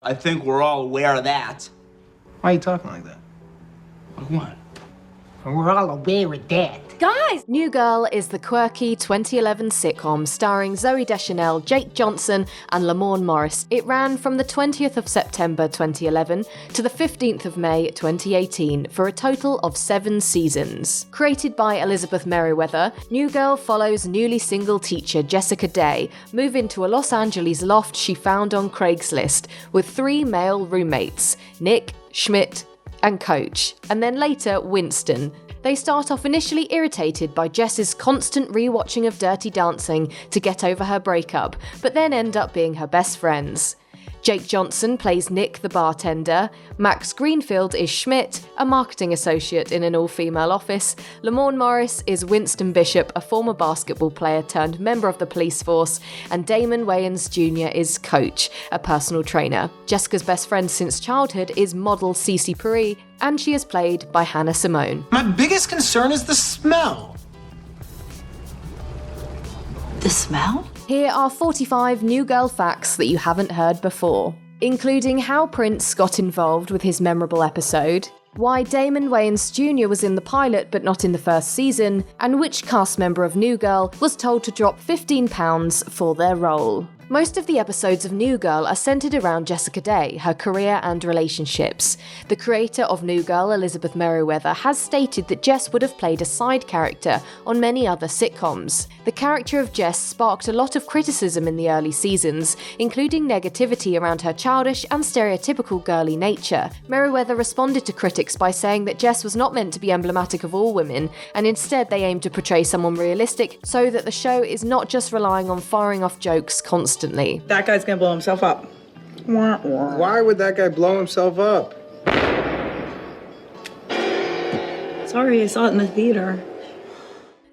I think we're all aware of that. Why are you talking like that? Like what? We're all aware of that. Guys! New Girl is the quirky 2011 sitcom starring Zooey Deschanel, Jake Johnson, and Lamorne Morris. It ran from the 20th of September 2011 to the 15th of May 2018 for a total of 7 seasons. Created by Elizabeth Merriweather, New Girl follows newly single teacher Jessica Day move into a Los Angeles loft she found on Craigslist with 3 male roommates, Nick, Schmidt, and Coach, and then later Winston. They start off initially irritated by Jess's constant rewatching of Dirty Dancing to get over her breakup, but then end up being her best friends. Jake Johnson plays Nick the bartender, Max Greenfield is Schmidt, a marketing associate in an all-female office, Lamorne Morris is Winston Bishop, a former basketball player turned member of the police force, and Damon Wayans Jr. is Coach, a personal trainer. Jessica's best friend since childhood is model Cece Puri, and she is played by Hannah Simone. My biggest concern is the smell. The smell? Here are 45 New Girl facts that you haven't heard before, including how Prince got involved with his memorable episode, why Damon Wayans Jr. was in the pilot but not in the first season, and which cast member of New Girl was told to drop £15 for their role. Most of the episodes of New Girl are centered around Jessica Day, her career and relationships. The creator of New Girl, Elizabeth Merriweather, has stated that Jess would have played a side character on many other sitcoms. The character of Jess sparked a lot of criticism in the early seasons, including negativity around her childish and stereotypical girly nature. Merriweather responded to critics by saying that Jess was not meant to be emblematic of all women, and instead they aimed to portray someone realistic so that the show is not just relying on firing off jokes constantly. That guy's gonna blow himself up. Why would that guy blow himself up? Sorry, I saw it in the theater.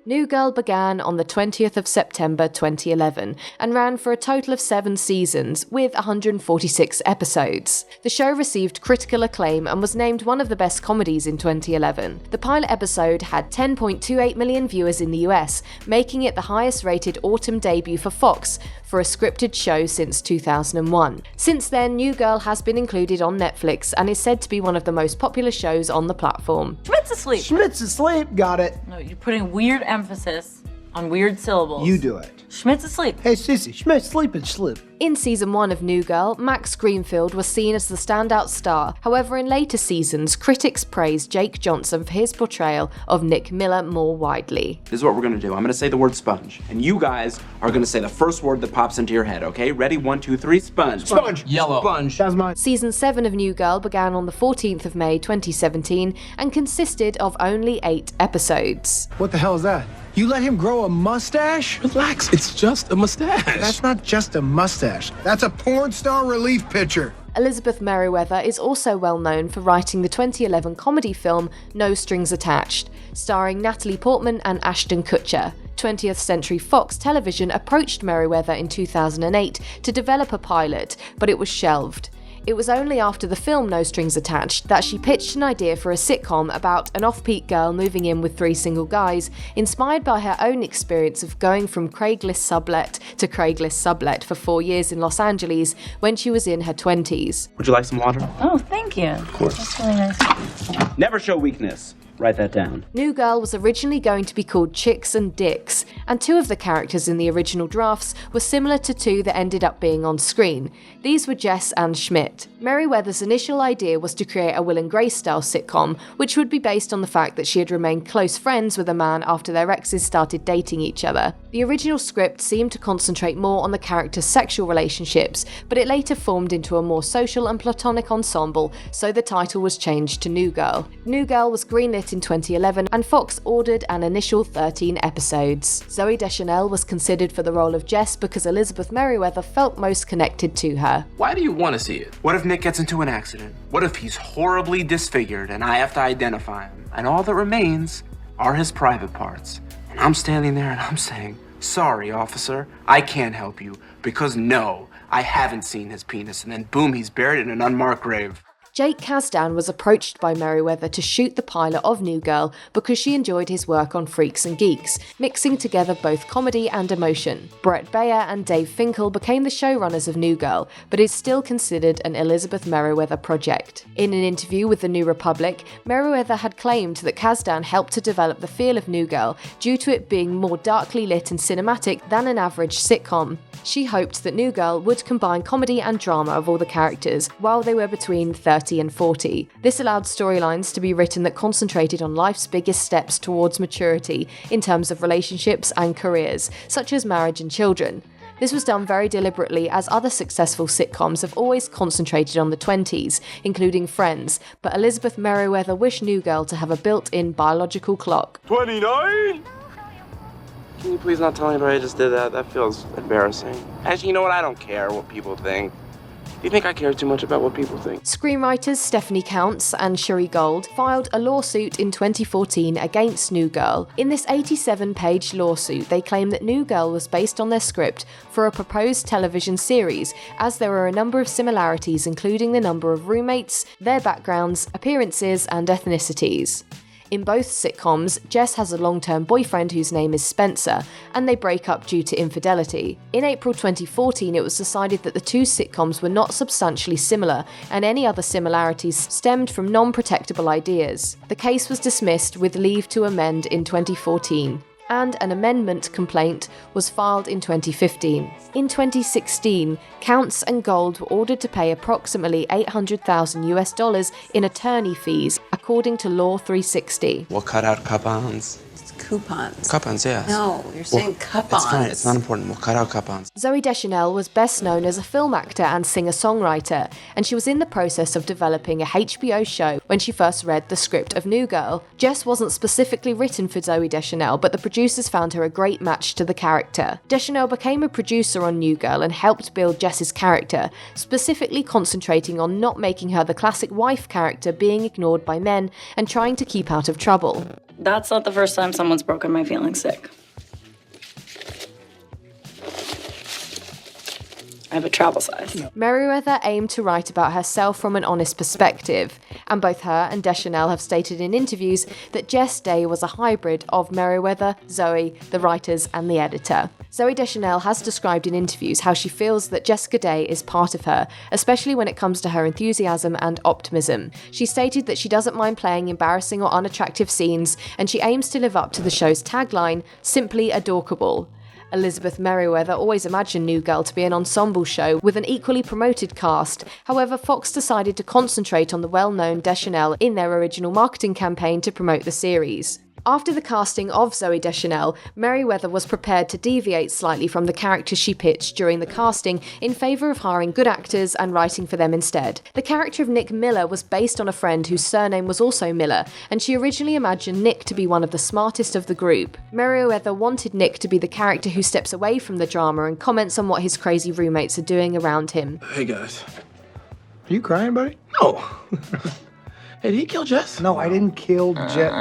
New Girl began on the 20th of September 2011 and ran for a total of 7 seasons with 146 episodes. The show received critical acclaim and was named one of the best comedies in 2011. The pilot episode had 10.28 million viewers in the US, making it the highest rated autumn debut for Fox for a scripted show since 2001. Since then, New Girl has been included on Netflix and is said to be one of the most popular shows on the platform. Schmidt's asleep. Schmidt's asleep, got it. No, you're putting weird emphasis on weird syllables. You do it. Schmidt's asleep. Hey, Sissy, Schmidt's sleeping, slip. In season 1 of New Girl, Max Greenfield was seen as the standout star. However, in later seasons, critics praised Jake Johnson for his portrayal of Nick Miller more widely. This is what we're gonna do. I'm gonna say the word sponge, and you guys are gonna say the first word that pops into your head, okay? Ready? 1, 2, 3, sponge. Sponge. Yellow. Sponge. That's mine. Season 7 of New Girl began on the 14th of May 2017 and consisted of only 8 episodes. What the hell is that? You let him grow a mustache? Relax, it's just a mustache. That's not just a mustache. That's a porn star relief pitcher. Elizabeth Merriweather is also well known for writing the 2011 comedy film No Strings Attached, starring Natalie Portman and Ashton Kutcher. 20th Century Fox Television approached Merriweather in 2008 to develop a pilot, but it was shelved. It was only after the film No Strings Attached that she pitched an idea for a sitcom about an off-peak girl moving in with 3 single guys, inspired by her own experience of going from Craigslist sublet to Craigslist sublet for 4 years in Los Angeles when she was in her 20s. Would you like some water? Oh, thank you. Of course. That's really nice. Never show weakness. Write that down. New Girl was originally going to be called Chicks and Dicks, and 2 of the characters in the original drafts were similar to 2 that ended up being on screen. These were Jess and Schmidt. Merriweather's initial idea was to create a Will and Grace style sitcom, which would be based on the fact that she had remained close friends with a man after their exes started dating each other. The original script seemed to concentrate more on the characters' sexual relationships, but it later formed into a more social and platonic ensemble, so the title was changed to New Girl. New Girl was greenlit in 2011, and Fox ordered an initial 13 episodes. Zooey Deschanel was considered for the role of Jess because Elizabeth Merriweather felt most connected to her. Why do you want to see it? What if Nick gets into an accident? What if he's horribly disfigured and I have to identify him? And all that remains are his private parts. And I'm standing there and I'm saying, sorry, officer, I can't help you because no, I haven't seen his penis. And then boom, he's buried in an unmarked grave. Jake Kasdan was approached by Merriweather to shoot the pilot of New Girl because she enjoyed his work on Freaks and Geeks, mixing together both comedy and emotion. Brett Bayer and Dave Finkel became the showrunners of New Girl, but is still considered an Elizabeth Merriweather project. In an interview with the New Republic, Merriweather had claimed that Kasdan helped to develop the feel of New Girl due to it being more darkly lit and cinematic than an average sitcom. She hoped that New Girl would combine comedy and drama of all the characters while they were between 30 and 40. This allowed storylines to be written that concentrated on life's biggest steps towards maturity in terms of relationships and careers, such as marriage and children. This was done very deliberately, as other successful sitcoms have always concentrated on the 20s, including Friends, but Elizabeth Merriweather wished New Girl to have a built-in biological clock. 29? Can you please not tell anybody I just did that? That feels embarrassing. Actually, you know what? I don't care what people think. Do you think I care too much about what people think? Screenwriters Stephanie Counts and Sherry Gold filed a lawsuit in 2014 against New Girl. In this 87-page lawsuit, they claim that New Girl was based on their script for a proposed television series, as there were a number of similarities, including the number of roommates, their backgrounds, appearances, and ethnicities. In both sitcoms, Jess has a long-term boyfriend whose name is Spencer, and they break up due to infidelity. In April 2014, it was decided that the two sitcoms were not substantially similar, and any other similarities stemmed from non-protectable ideas. The case was dismissed with leave to amend in 2014. And an amendment complaint was filed in 2015. In 2016, Counts and Gold were ordered to pay approximately $800,000 in attorney fees, according to Law 360. We'll cut out coupons. Coupons. Coupons, yes. No, you're saying coupons. It's fine, it's not important. We'll cut out coupons. Zooey Deschanel was best known as a film actor and singer-songwriter, and she was in the process of developing a HBO show when she first read the script of New Girl. Jess wasn't specifically written for Zooey Deschanel, but the producers found her a great match to the character. Deschanel became a producer on New Girl and helped build Jess's character, specifically concentrating on not making her the classic wife character being ignored by men and trying to keep out of trouble. That's not the first time someone's broken my feeling sick. I have a travel size. Merriweather aimed to write about herself from an honest perspective, and both her and Deschanel have stated in interviews that Jess Day was a hybrid of Merriweather, Zoe, the writers, and the editor. Zooey Deschanel has described in interviews how she feels that Jessica Day is part of her, especially when it comes to her enthusiasm and optimism. She stated that she doesn't mind playing embarrassing or unattractive scenes, and she aims to live up to the show's tagline, simply adorkable. Elizabeth Merriweather always imagined New Girl to be an ensemble show with an equally promoted cast. However, Fox decided to concentrate on the well-known Deschanel in their original marketing campaign to promote the series. After the casting of Zooey Deschanel, Merriweather was prepared to deviate slightly from the characters she pitched during the casting in favour of hiring good actors and writing for them instead. The character of Nick Miller was based on a friend whose surname was also Miller, and she originally imagined Nick to be one of the smartest of the group. Merriweather wanted Nick to be the character who steps away from the drama and comments on what his crazy roommates are doing around him. Hey, guys. Are you crying, buddy? No. Hey, did he kill Jess? No, I didn't kill Jet.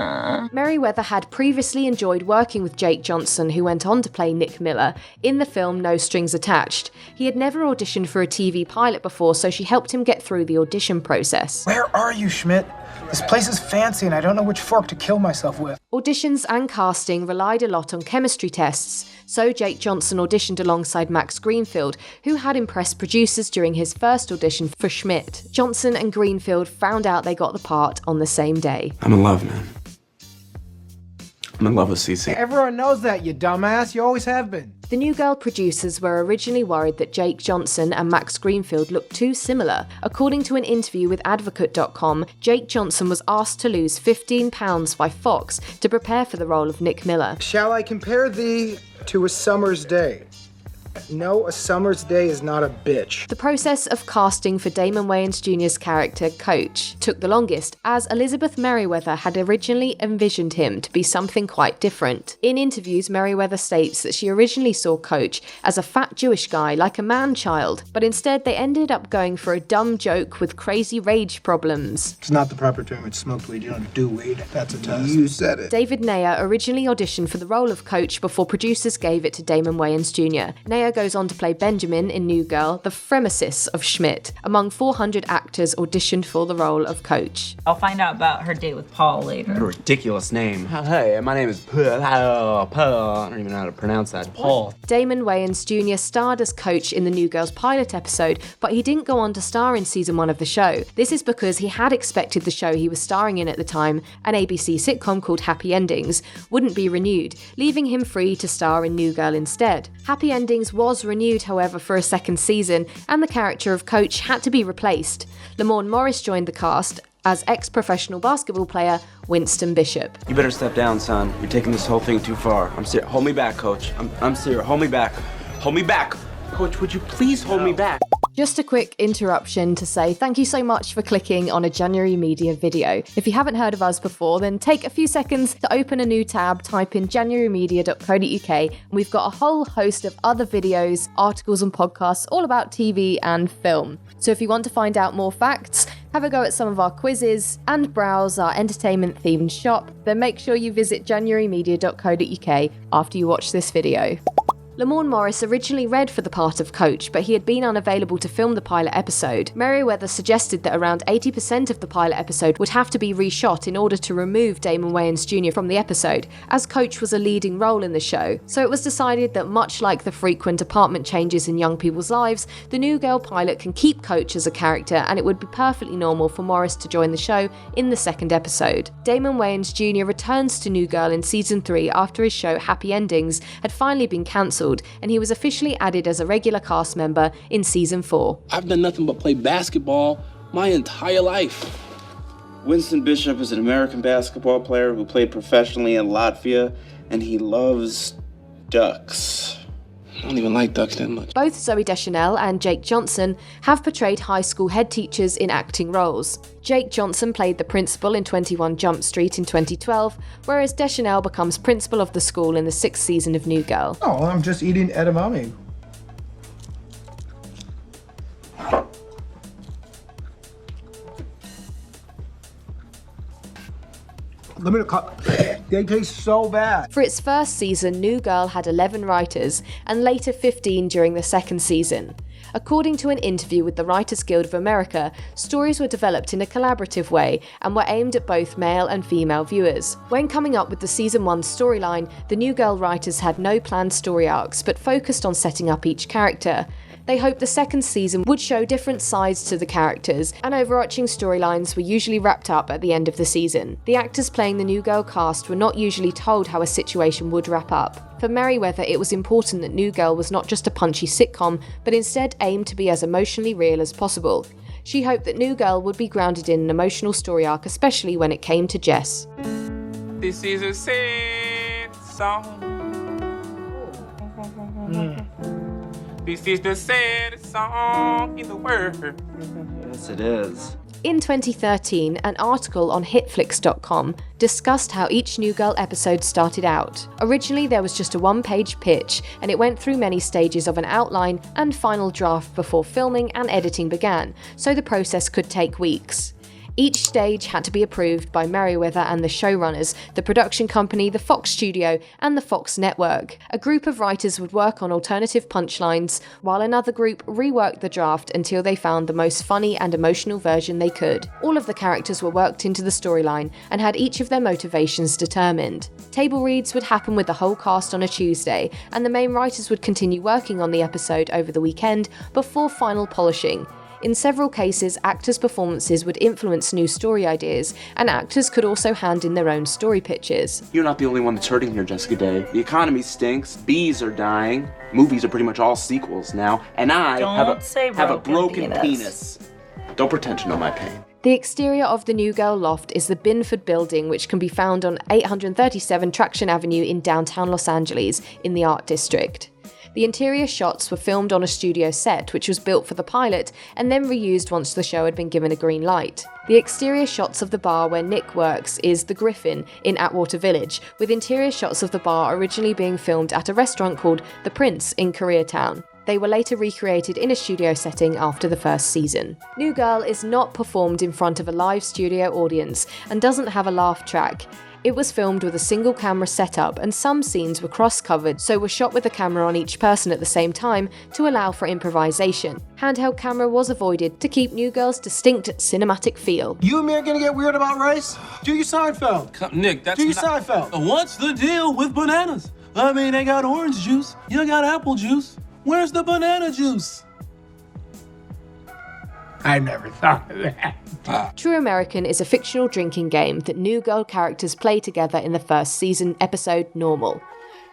Merriweather had previously enjoyed working with Jake Johnson, who went on to play Nick Miller, in the film No Strings Attached. He had never auditioned for a TV pilot before, so she helped him get through the audition process. Where are you, Schmidt? This place is fancy and I don't know which fork to kill myself with. Auditions and casting relied a lot on chemistry tests, so Jake Johnson auditioned alongside Max Greenfield, who had impressed producers during his first audition for Schmidt. Johnson and Greenfield found out they got the part on the same day. I'm in love, man. I'm in love with Cece. Everyone knows that, you dumbass. You always have been. The New Girl producers were originally worried that Jake Johnson and Max Greenfield looked too similar. According to an interview with Advocate.com, Jake Johnson was asked to lose £15 by Fox to prepare for the role of Nick Miller. Shall I compare thee to a summer's day? No, a summer's day is not a bitch. The process of casting for Damon Wayans Jr.'s character, Coach, took the longest, as Elizabeth Merriweather had originally envisioned him to be something quite different. In interviews, Merriweather states that she originally saw Coach as a fat Jewish guy like a man-child, but instead they ended up going for a dumb joke with crazy rage problems. It's not the proper term. It's smoked weed. You don't do weed. That's a test. You said it. David Nayer originally auditioned for the role of Coach before producers gave it to Damon Wayans Jr. Nayer Mayer goes on to play Benjamin in New Girl, the fremesis of Schmidt. Among 400 actors auditioned for the role of Coach. I'll find out about her date with Paul later. What a ridiculous name. Hey, my name is Paul. I don't even know how to pronounce that. Paul. Damon Wayans Jr. starred as Coach in the New Girl's pilot episode, but he didn't go on to star in season 1 of the show. This is because he had expected the show he was starring in at the time, an ABC sitcom called Happy Endings, wouldn't be renewed, leaving him free to star in New Girl instead. Happy Endings was renewed, however, for a second season, and the character of Coach had to be replaced. Lamorne Morris joined the cast as ex-professional basketball player Winston Bishop. You better step down, son. You're taking this whole thing too far. I'm serious. Hold me back, Coach. I'm serious. Hold me back. Hold me back. Coach, would you please hold me back? Just a quick interruption to say thank you so much for clicking on a January Media video. If you haven't heard of us before, then take a few seconds to open a new tab, type in januarymedia.co.uk, and we've got a whole host of other videos, articles and podcasts all about TV and film. So if you want to find out more facts, have a go at some of our quizzes, and browse our entertainment-themed shop, then make sure you visit januarymedia.co.uk after you watch this video. Lamorne Morris originally read for the part of Coach, but he had been unavailable to film the pilot episode. Merriweather suggested that around 80% of the pilot episode would have to be reshot in order to remove Damon Wayans Jr. from the episode, as Coach was a leading role in the show. So it was decided that much like the frequent apartment changes in young people's lives, the New Girl pilot can keep Coach as a character, and it would be perfectly normal for Morris to join the show in the second episode. Damon Wayans Jr. returns to New Girl in season 3 after his show Happy Endings had finally been cancelled, and he was officially added as a regular cast member in season 4. I've done nothing but play basketball my entire life. Winston Bishop is an American basketball player who played professionally in Latvia, and he loves ducks. I don't even like ducks that much. Both Zooey Deschanel and Jake Johnson have portrayed high school head teachers in acting roles. Jake Johnson played the principal in 21 Jump Street in 2012, whereas Deschanel becomes principal of the school in the 6th season of New Girl. Oh, I'm just eating edamame. They taste so bad. For its first season, New Girl had 11 writers, and later 15 during the second season. According to an interview with the Writers Guild of America, stories were developed in a collaborative way and were aimed at both male and female viewers. When coming up with the season 1 storyline, the New Girl writers had no planned story arcs, but focused on setting up each character. They hoped the second season would show different sides to the characters, and overarching storylines were usually wrapped up at the end of the season. The actors playing the New Girl cast were not usually told how a situation would wrap up. For Merriweather, it was important that New Girl was not just a punchy sitcom, but instead aimed to be as emotionally real as possible. She hoped that New Girl would be grounded in an emotional story arc, especially when it came to Jess. This is a sad song. This is the saddest song in the world. Yes, it is. In 2013, an article on hitflix.com discussed how each New Girl episode started out. Originally, there was just a one-page pitch, and it went through many stages of an outline and final draft before filming and editing began, so the process could take weeks. Each stage had to be approved by Merriweather and the showrunners, the production company, the Fox studio, and the Fox network. A group of writers would work on alternative punchlines, while another group reworked the draft until they found the most funny and emotional version they could. All of the characters were worked into the storyline and had each of their motivations determined. Table reads would happen with the whole cast on a Tuesday, and the main writers would continue working on the episode over the weekend before final polishing. In several cases, actors' performances would influence new story ideas, and actors could also hand in their own story pitches. You're not the only one that's hurting here, Jessica Day. The economy stinks, bees are dying, movies are pretty much all sequels now, and I have a broken penis. Don't pretend to know my pain. The exterior of the New Girl loft is the Binford Building, which can be found on 837 Traction Avenue in downtown Los Angeles in the Art District. The interior shots were filmed on a studio set, which was built for the pilot and then reused once the show had been given a green light. The exterior shots of the bar where Nick works is the Griffin in Atwater Village, with interior shots of the bar originally being filmed at a restaurant called The Prince in Koreatown. They were later recreated in a studio setting after the first season. New Girl is not performed in front of a live studio audience and doesn't have a laugh track. It was filmed with a single camera setup and some scenes were cross-covered, so were shot with the camera on each person at the same time to allow for improvisation. Handheld camera was avoided to keep New Girl's distinct cinematic feel. You and me are gonna get weird about rice? Do your Seinfeld. Nick, that's Do your not... Seinfeld. What's the deal with bananas? I mean, they got orange juice, you got apple juice. Where's the banana juice? I never thought of that. True American is a fictional drinking game that New Girl characters play together in the first season episode Normal.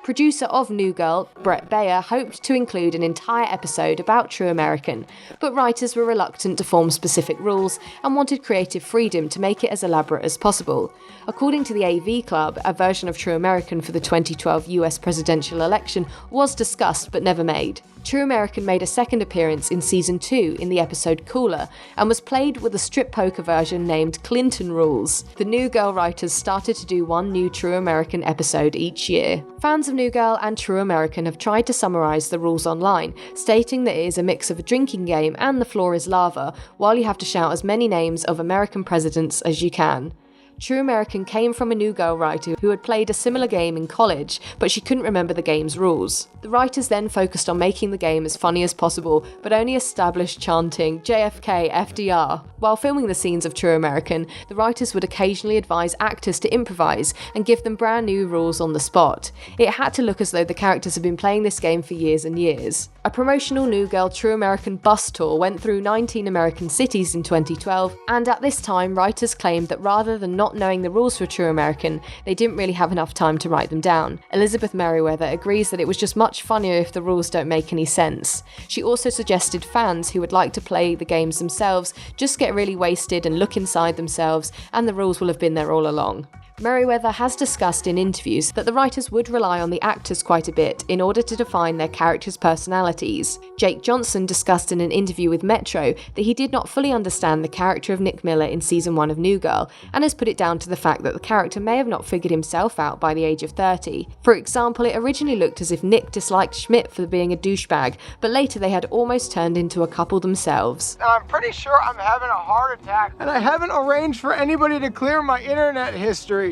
Producer of New Girl, Brett Bayer, hoped to include an entire episode about True American, but writers were reluctant to form specific rules and wanted creative freedom to make it as elaborate as possible. According to the AV Club, a version of True American for the 2012 US presidential election was discussed but never made. True American made a second appearance in Season 2 in the episode Cooler, and was played with a strip poker version named Clinton Rules. The New Girl writers started to do one new True American episode each year. Fans of New Girl and True American have tried to summarise the rules online, stating that it is a mix of a drinking game and the floor is lava, while you have to shout as many names of American presidents as you can. True American came from a New Girl writer who had played a similar game in college, but she couldn't remember the game's rules. The writers then focused on making the game as funny as possible, but only established chanting JFK FDR. While filming the scenes of True American, the writers would occasionally advise actors to improvise and give them brand new rules on the spot. It had to look as though the characters had been playing this game for years and years. A promotional New Girl True American bus tour went through 19 American cities in 2012, and at this time writers claimed that rather than not knowing the rules for True American, they didn't really have enough time to write them down. Elizabeth Merriweather agrees that it was just much funnier if the rules don't make any sense. She also suggested fans who would like to play the games themselves just get really wasted and look inside themselves, and the rules will have been there all along. Merriweather has discussed in interviews that the writers would rely on the actors quite a bit in order to define their characters' personalities. Jake Johnson discussed in an interview with Metro that he did not fully understand the character of Nick Miller in Season 1 of New Girl, and has put it down to the fact that the character may have not figured himself out by the age of 30. For example, it originally looked as if Nick disliked Schmidt for being a douchebag, but later they had almost turned into a couple themselves. I'm pretty sure I'm having a heart attack, and I haven't arranged for anybody to clear my internet history.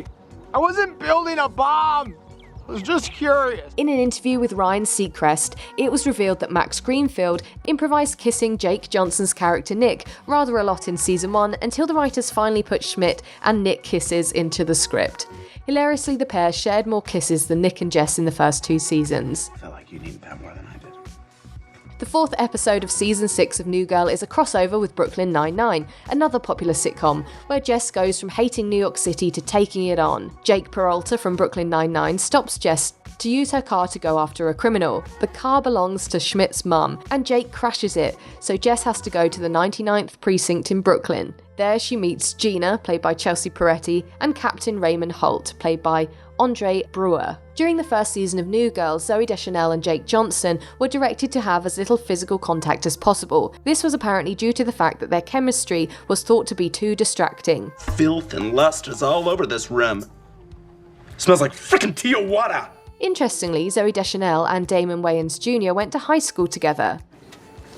I wasn't building a bomb. I was just curious. In an interview with Ryan Seacrest, it was revealed that Max Greenfield improvised kissing Jake Johnson's character Nick rather a lot in Season 1 until the writers finally put Schmidt and Nick kisses into the script. Hilariously, the pair shared more kisses than Nick and Jess in the first 2 seasons. I felt like you needed that more than I did. The 4th episode of Season 6 of New Girl is a crossover with Brooklyn Nine-Nine, another popular sitcom, where Jess goes from hating New York City to taking it on. Jake Peralta from Brooklyn Nine-Nine stops Jess to use her car to go after a criminal. The car belongs to Schmidt's mum, and Jake crashes it, so Jess has to go to the 99th precinct in Brooklyn. There she meets Gina, played by Chelsea Peretti, and Captain Raymond Holt, played by Andre Brewer. During the first season of New Girl, Zooey Deschanel and Jake Johnson were directed to have as little physical contact as possible. This was apparently due to the fact that their chemistry was thought to be too distracting. Filth and lust is all over this room. Smells like frickin' Tijuana. Interestingly, Zooey Deschanel and Damon Wayans Jr. went to high school together.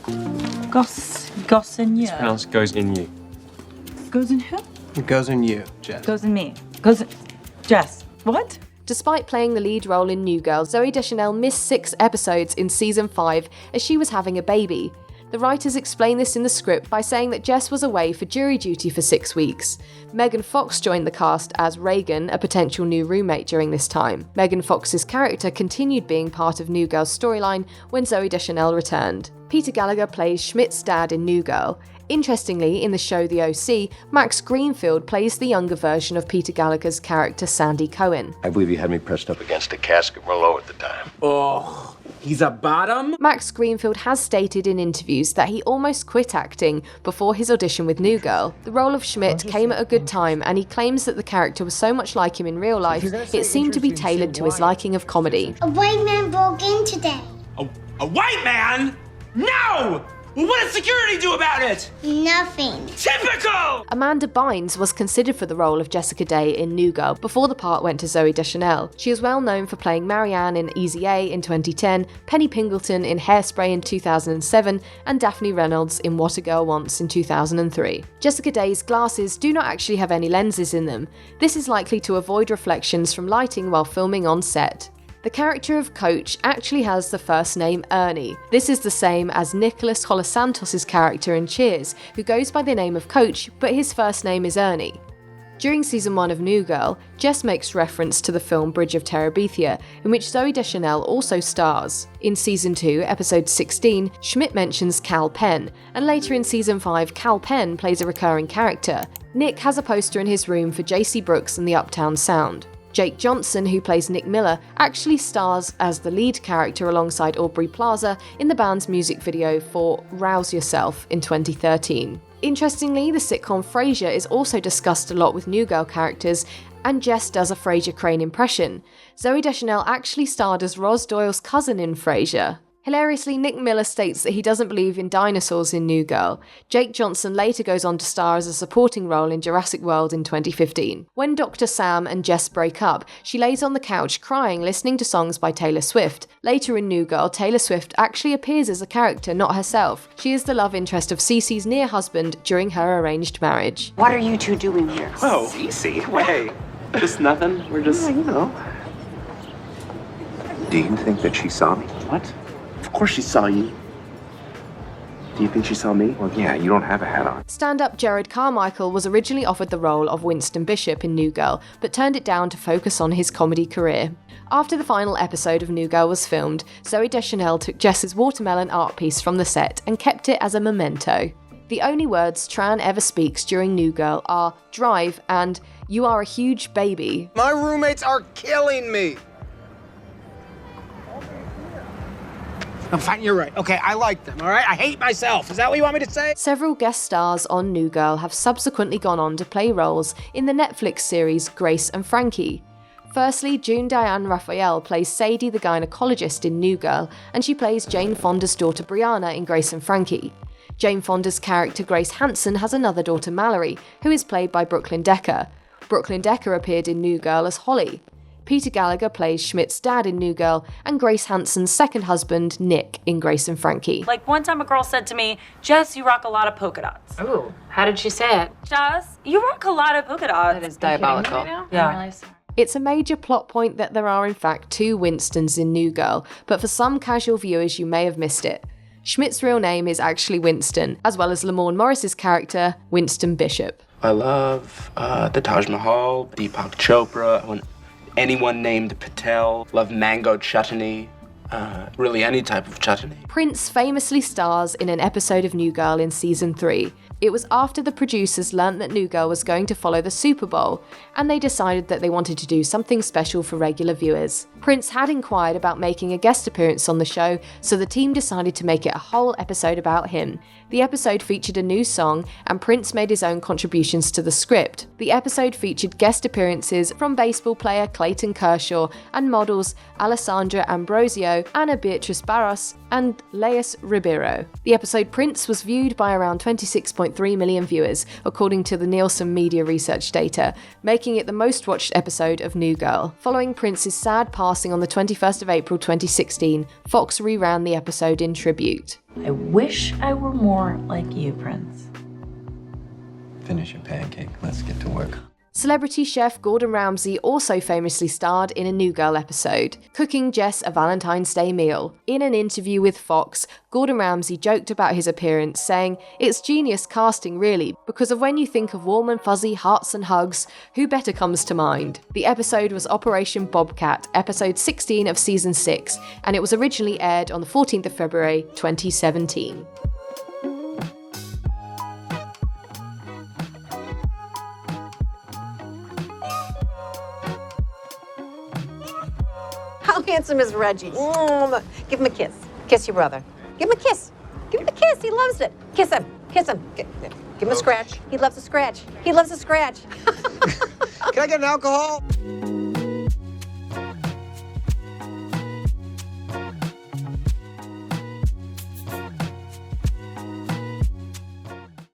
Gossen It's pronounced goes in you. Goes in who? It goes in you, Jess. Goes in me. Goes in... Jess. What? Despite playing the lead role in New Girl, Zooey Deschanel missed 6 episodes in Season 5 as she was having a baby. The writers explained this in the script by saying that Jess was away for jury duty for 6 weeks. Megan Fox joined the cast as Reagan, a potential new roommate during this time. Megan Fox's character continued being part of New Girl's storyline when Zooey Deschanel returned. Peter Gallagher plays Schmidt's dad in New Girl. Interestingly, in the show The OC, Max Greenfield plays the younger version of Peter Gallagher's character Sandy Cohen. I believe you had me pressed up against a casket below at the time. Oh, he's a bottom? Max Greenfield has stated in interviews that he almost quit acting before his audition with New Girl. The role of Schmidt came at a good time, and he claims that the character was so much like him in real life, it seemed to be tailored to his liking of comedy. A white man broke in today. A white man? No! Well, what did security do about it? Nothing. Typical! Amanda Bynes was considered for the role of Jessica Day in New Girl before the part went to Zooey Deschanel. She is well known for playing Marianne in Easy A in 2010, Penny Pingleton in Hairspray in 2007, and Daphne Reynolds in What a Girl Wants in 2003. Jessica Day's glasses do not actually have any lenses in them. This is likely to avoid reflections from lighting while filming on set. The character of Coach actually has the first name Ernie. This is the same as Nicholas Colasantos' character in Cheers, who goes by the name of Coach, but his first name is Ernie. During season 1 of New Girl, Jess makes reference to the film Bridge of Terabithia, in which Zooey Deschanel also stars. In season 2, episode 16, Schmidt mentions Cal Penn, and later in season 5, Cal Penn plays a recurring character. Nick has a poster in his room for JC Brooks and the Uptown Sound. Jake Johnson, who plays Nick Miller, actually stars as the lead character alongside Aubrey Plaza in the band's music video for Rouse Yourself in 2013. Interestingly, the sitcom Frasier is also discussed a lot with New Girl characters, and Jess does a Frasier Crane impression. Zooey Deschanel actually starred as Roz Doyle's cousin in Frasier. Hilariously, Nick Miller states that he doesn't believe in dinosaurs in New Girl. Jake Johnson later goes on to star as a supporting role in Jurassic World in 2015. When Dr. Sam and Jess break up, she lays on the couch crying, listening to songs by Taylor Swift. Later in New Girl, Taylor Swift actually appears as a character, not herself. She is the love interest of Cece's near husband during her arranged marriage. What are you two doing here? Oh, Cece, hey, just nothing. We're just, you know. Do you think that she saw me? What? Of course she saw you. Do you think she saw me? Well, yeah, you don't have a hat on. Stand-up Jared Carmichael was originally offered the role of Winston Bishop in New Girl, but turned it down to focus on his comedy career. After the final episode of New Girl was filmed, Zooey Deschanel took Jess's watermelon art piece from the set and kept it as a memento. The only words Tran ever speaks during New Girl are "drive" and "you are a huge baby." My roommates are killing me. I'm fine, you're right. Okay, I like them, all right? I hate myself. Is that what you want me to say? Several guest stars on New Girl have subsequently gone on to play roles in the Netflix series Grace and Frankie. Firstly, June Diane Raphael plays Sadie the gynecologist in New Girl, and she plays Jane Fonda's daughter Brianna in Grace and Frankie. Jane Fonda's character Grace Hanson has another daughter Mallory, who is played by Brooklyn Decker. Brooklyn Decker appeared in New Girl as Holly. Peter Gallagher plays Schmidt's dad in New Girl, and Grace Hanson's second husband, Nick, in Grace and Frankie. Like one time a girl said to me, "Jess, you rock a lot of polka dots." Oh, how did she say it? Jess, you rock a lot of polka dots. That is diabolical. Yeah. It's a major plot point that there are in fact two Winstons in New Girl, but for some casual viewers you may have missed it. Schmidt's real name is actually Winston, as well as Lamorne Morris's character, Winston Bishop. I love the Taj Mahal, Deepak Chopra, anyone named Patel, love mango chutney, really any type of chutney. Prince famously stars in an episode of New Girl in season 3. It was after the producers learnt that New Girl was going to follow the Super Bowl, and they decided that they wanted to do something special for regular viewers. Prince had inquired about making a guest appearance on the show, so the team decided to make it a whole episode about him. The episode featured a new song, and Prince made his own contributions to the script. The episode featured guest appearances from baseball player Clayton Kershaw and models Alessandra Ambrosio, Ana Beatriz Barros, and Leis Ribeiro. The episode Prince was viewed by around 26.3 million viewers, according to the Nielsen Media Research data, making it the most watched episode of New Girl. Following Prince's sad passing on the 21st of April 2016, Fox reran the episode in tribute. I wish I were more like you, Prince. Finish your pancake. Let's get to work. Celebrity chef Gordon Ramsay also famously starred in a New Girl episode, cooking Jess a Valentine's Day meal. In an interview with Fox, Gordon Ramsay joked about his appearance, saying, "It's genius casting really, because of when you think of warm and fuzzy hearts and hugs, who better comes to mind?" The episode was Operation Bobcat, episode 16 of season 6, and it was originally aired on the 14th of February 2017. How handsome is Reggie? Give him a kiss. Kiss your brother. Give him a kiss. Give him a kiss. He loves it. Kiss him. Kiss him. Give him a scratch. He loves a scratch. He loves a scratch. Can I get an alcohol?